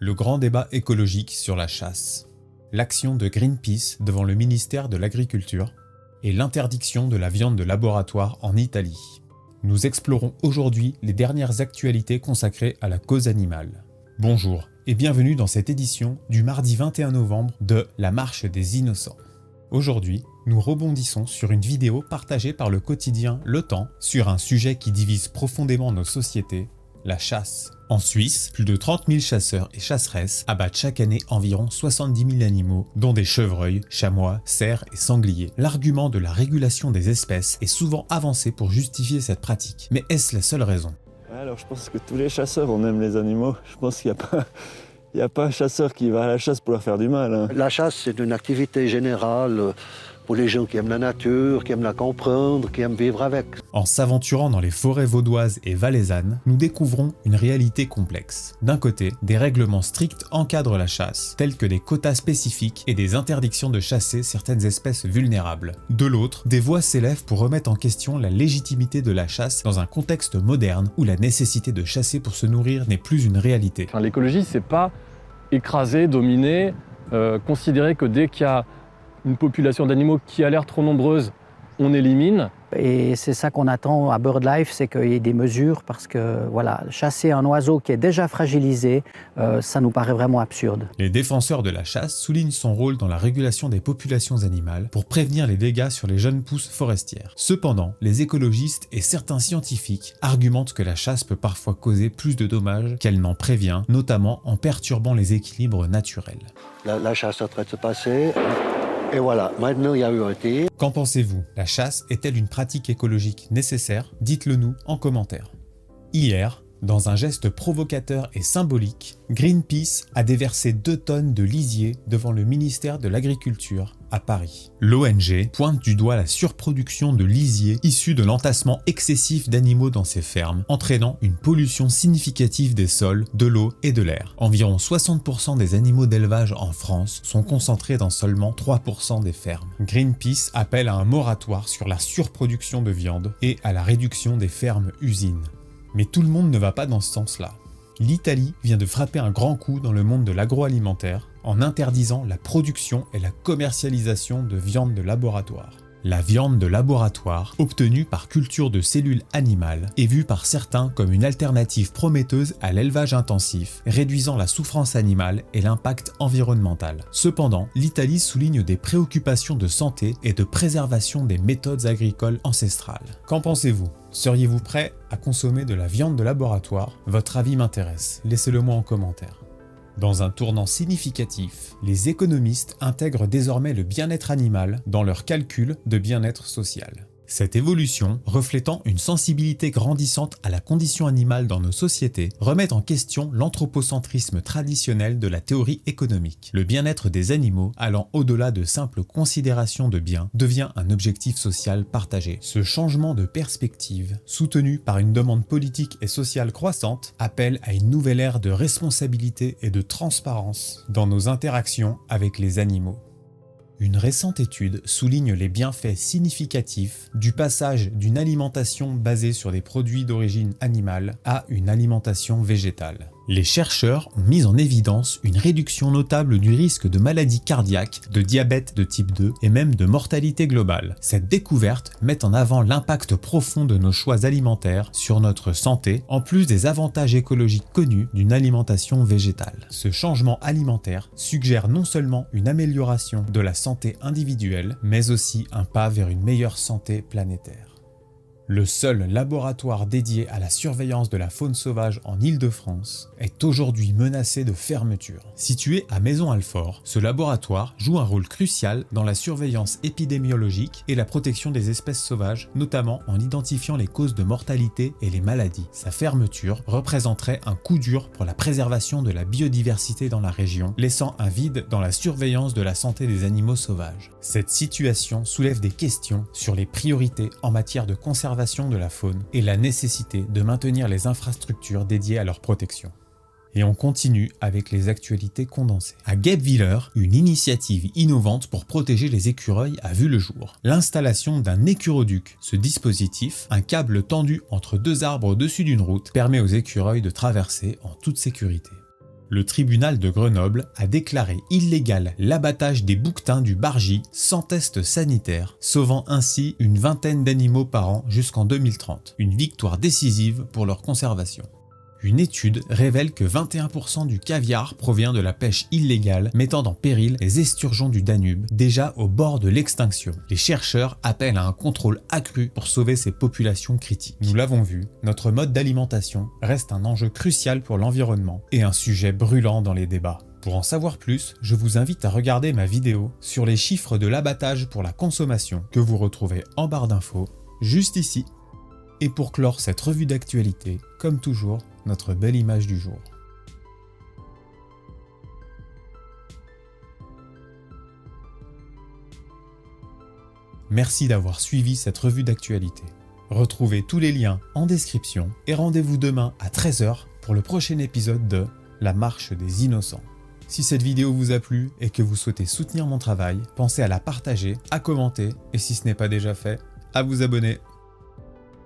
Le grand débat écologique sur la chasse, l'action de Greenpeace devant le ministère de l'Agriculture et l'interdiction de la viande de laboratoire en Italie. Nous explorons aujourd'hui les dernières actualités consacrées à la cause animale. Bonjour et bienvenue dans cette édition du mardi 21 novembre de La Marche des Innocents. Aujourd'hui, nous rebondissons sur une vidéo partagée par le quotidien Le Temps sur un sujet qui divise profondément nos sociétés, la chasse. En Suisse, plus de 30 000 chasseurs et chasseresses abattent chaque année environ 70 000 animaux, dont des chevreuils, chamois, cerfs et sangliers. L'argument de la régulation des espèces est souvent avancé pour justifier cette pratique. Mais est-ce la seule raison ? Alors je pense que tous les chasseurs, on aime les animaux. Je pense qu'il n'y a pas un chasseur qui va à la chasse pour leur faire du mal. Hein. La chasse, c'est une activité générale pour les gens qui aiment la nature, qui aiment la comprendre, qui aiment vivre avec. En s'aventurant dans les forêts vaudoises et valaisannes, nous découvrons une réalité complexe. D'un côté, des règlements stricts encadrent la chasse, tels que des quotas spécifiques et des interdictions de chasser certaines espèces vulnérables. De l'autre, des voix s'élèvent pour remettre en question la légitimité de la chasse dans un contexte moderne où la nécessité de chasser pour se nourrir n'est plus une réalité. L'écologie, c'est pas écraser, dominer, considérer que dès qu'il y a une population d'animaux qui a l'air trop nombreuse, on élimine. Et c'est ça qu'on attend à BirdLife, c'est qu'il y ait des mesures parce que voilà, chasser un oiseau qui est déjà fragilisé, ça nous paraît vraiment absurde. Les défenseurs de la chasse soulignent son rôle dans la régulation des populations animales pour prévenir les dégâts sur les jeunes pousses forestières. Cependant, les écologistes et certains scientifiques argumentent que la chasse peut parfois causer plus de dommages qu'elle n'en prévient, notamment en perturbant les équilibres naturels. La chasse est en train de se passer. Et voilà, maintenant il y a eu un tir. Qu'en pensez-vous ? La chasse est-elle une pratique écologique nécessaire ? Dites-le nous en commentaire. Hier, dans un geste provocateur et symbolique, Greenpeace a déversé 2 tonnes de lisier devant le ministère de l'Agriculture à Paris. L'ONG pointe du doigt la surproduction de lisier issue de l'entassement excessif d'animaux dans ces fermes, entraînant une pollution significative des sols, de l'eau et de l'air. Environ 60% des animaux d'élevage en France sont concentrés dans seulement 3% des fermes. Greenpeace appelle à un moratoire sur la surproduction de viande et à la réduction des fermes-usines. Mais tout le monde ne va pas dans ce sens-là. L'Italie vient de frapper un grand coup dans le monde de l'agroalimentaire en interdisant la production et la commercialisation de viande de laboratoire. La viande de laboratoire, obtenue par culture de cellules animales, est vue par certains comme une alternative prometteuse à l'élevage intensif, réduisant la souffrance animale et l'impact environnemental. Cependant, l'Italie souligne des préoccupations de santé et de préservation des méthodes agricoles ancestrales. Qu'en pensez-vous ? Seriez-vous prêt à consommer de la viande de laboratoire ? Votre avis m'intéresse, laissez-le moi en commentaire. Dans un tournant significatif, les économistes intègrent désormais le bien-être animal dans leurs calculs de bien-être social. Cette évolution, reflétant une sensibilité grandissante à la condition animale dans nos sociétés, remet en question l'anthropocentrisme traditionnel de la théorie économique. Le bien-être des animaux, allant au-delà de simples considérations de biens, devient un objectif social partagé. Ce changement de perspective, soutenu par une demande politique et sociale croissante, appelle à une nouvelle ère de responsabilité et de transparence dans nos interactions avec les animaux. Une récente étude souligne les bienfaits significatifs du passage d'une alimentation basée sur des produits d'origine animale à une alimentation végétale. Les chercheurs ont mis en évidence une réduction notable du risque de maladies cardiaques, de diabète de type 2 et même de mortalité globale. Cette découverte met en avant l'impact profond de nos choix alimentaires sur notre santé, en plus des avantages écologiques connus d'une alimentation végétale. Ce changement alimentaire suggère non seulement une amélioration de la santé individuelle, mais aussi un pas vers une meilleure santé planétaire. Le seul laboratoire dédié à la surveillance de la faune sauvage en Île-de-France est aujourd'hui menacé de fermeture. Situé à Maisons-Alfort, ce laboratoire joue un rôle crucial dans la surveillance épidémiologique et la protection des espèces sauvages, notamment en identifiant les causes de mortalité et les maladies. Sa fermeture représenterait un coup dur pour la préservation de la biodiversité dans la région, laissant un vide dans la surveillance de la santé des animaux sauvages. Cette situation soulève des questions sur les priorités en matière de conservation de la faune et la nécessité de maintenir les infrastructures dédiées à leur protection. Et on continue avec les actualités condensées. À Guebwiller, une initiative innovante pour protéger les écureuils a vu le jour. L'installation d'un écuroduc. Ce dispositif, un câble tendu entre 2 arbres au-dessus d'une route, permet aux écureuils de traverser en toute sécurité. Le tribunal de Grenoble a déclaré illégal l'abattage des bouquetins du Bargy sans test sanitaire, sauvant ainsi une vingtaine d'animaux par an jusqu'en 2030. Une victoire décisive pour leur conservation. Une étude révèle que 21% du caviar provient de la pêche illégale, mettant en péril les esturgeons du Danube, déjà au bord de l'extinction. Les chercheurs appellent à un contrôle accru pour sauver ces populations critiques. Nous l'avons vu, notre mode d'alimentation reste un enjeu crucial pour l'environnement et un sujet brûlant dans les débats. Pour en savoir plus, je vous invite à regarder ma vidéo sur les chiffres de l'abattage pour la consommation que vous retrouvez en barre d'infos, juste ici. Et pour clore cette revue d'actualité, comme toujours, notre belle image du jour. Merci d'avoir suivi cette revue d'actualité. Retrouvez tous les liens en description et rendez-vous demain à 13 h pour le prochain épisode de La Marche des Innocents. Si cette vidéo vous a plu et que vous souhaitez soutenir mon travail, pensez à la partager, à commenter et si ce n'est pas déjà fait, à vous abonner.